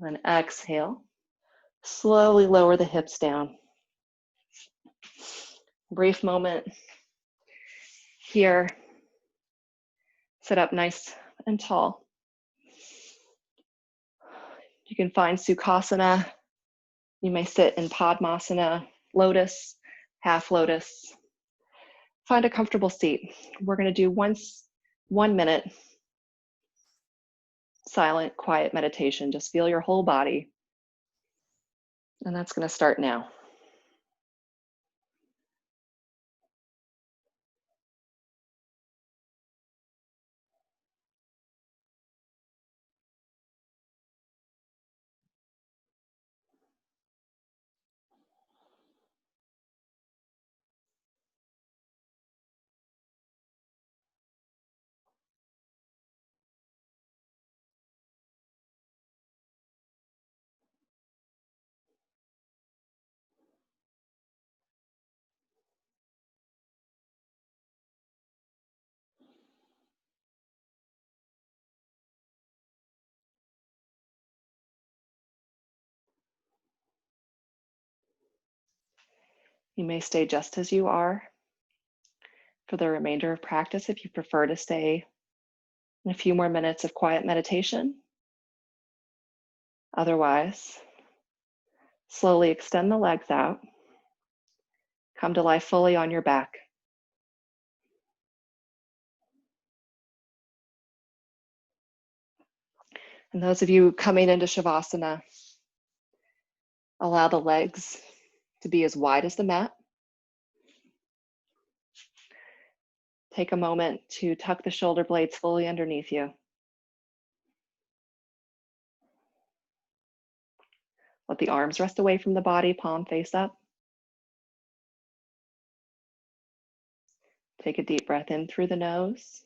Then exhale. Slowly lower the hips down. Brief moment here. Sit up nice and tall. You can find Sukhasana. You may sit in Padmasana, lotus, half lotus. Find a comfortable seat. We're going to do 1 minute silent, quiet meditation. Just feel your whole body. And that's going to start now. You may stay just as you are for the remainder of practice if you prefer to stay in a few more minutes of quiet meditation. Otherwise, slowly extend the legs out. Come to lie fully on your back. And those of you coming into Shavasana, allow the legs to be as wide as the mat. Take a moment to tuck the shoulder blades fully underneath you. Let the arms rest away from the body, palm face up. Take a deep breath in through the nose.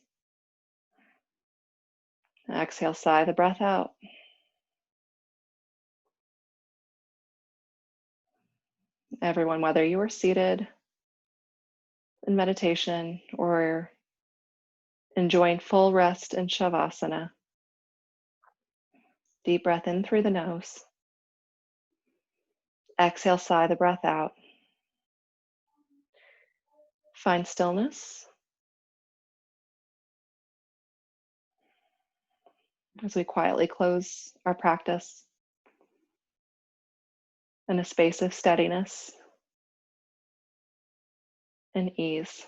Exhale, sigh the breath out. Everyone, whether you are seated in meditation or enjoying full rest in Shavasana, deep breath in through the nose. Exhale, sigh the breath out. Find stillness as we quietly close our practice in a space of steadiness and ease.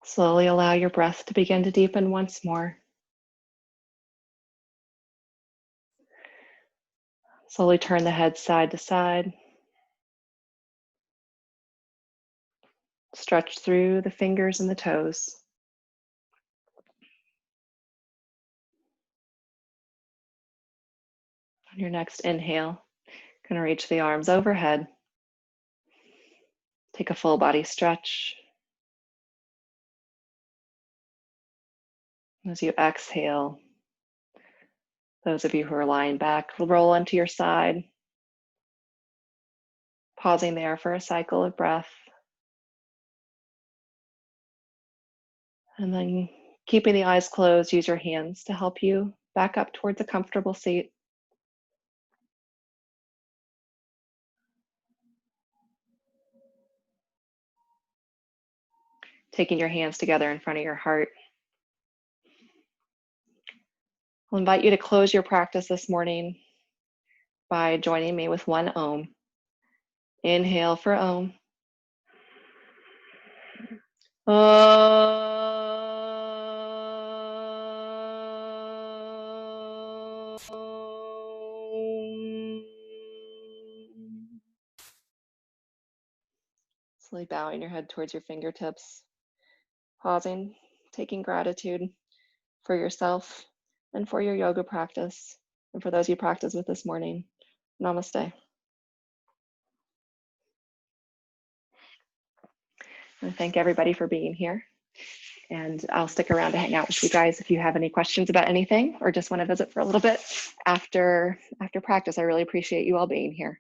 Slowly allow your breath to begin to deepen once more. Slowly turn the head side to side. Stretch through the fingers and the toes. On your next inhale, going to reach the arms overhead. Take a full body stretch. As you exhale, those of you who are lying back will roll onto your side, pausing there for a cycle of breath. And then keeping the eyes closed, use your hands to help you back up towards a comfortable seat. Taking your hands together in front of your heart. I'll invite you to close your practice this morning by joining me with one Om. Inhale for Om. Slowly bowing your head towards your fingertips. Pausing, taking gratitude for yourself and for your yoga practice, and for those you practice with this morning. Namaste. I thank everybody for being here, and I'll stick around to hang out with you guys if you have any questions about anything or just want to visit for a little bit after practice. I really appreciate you all being here.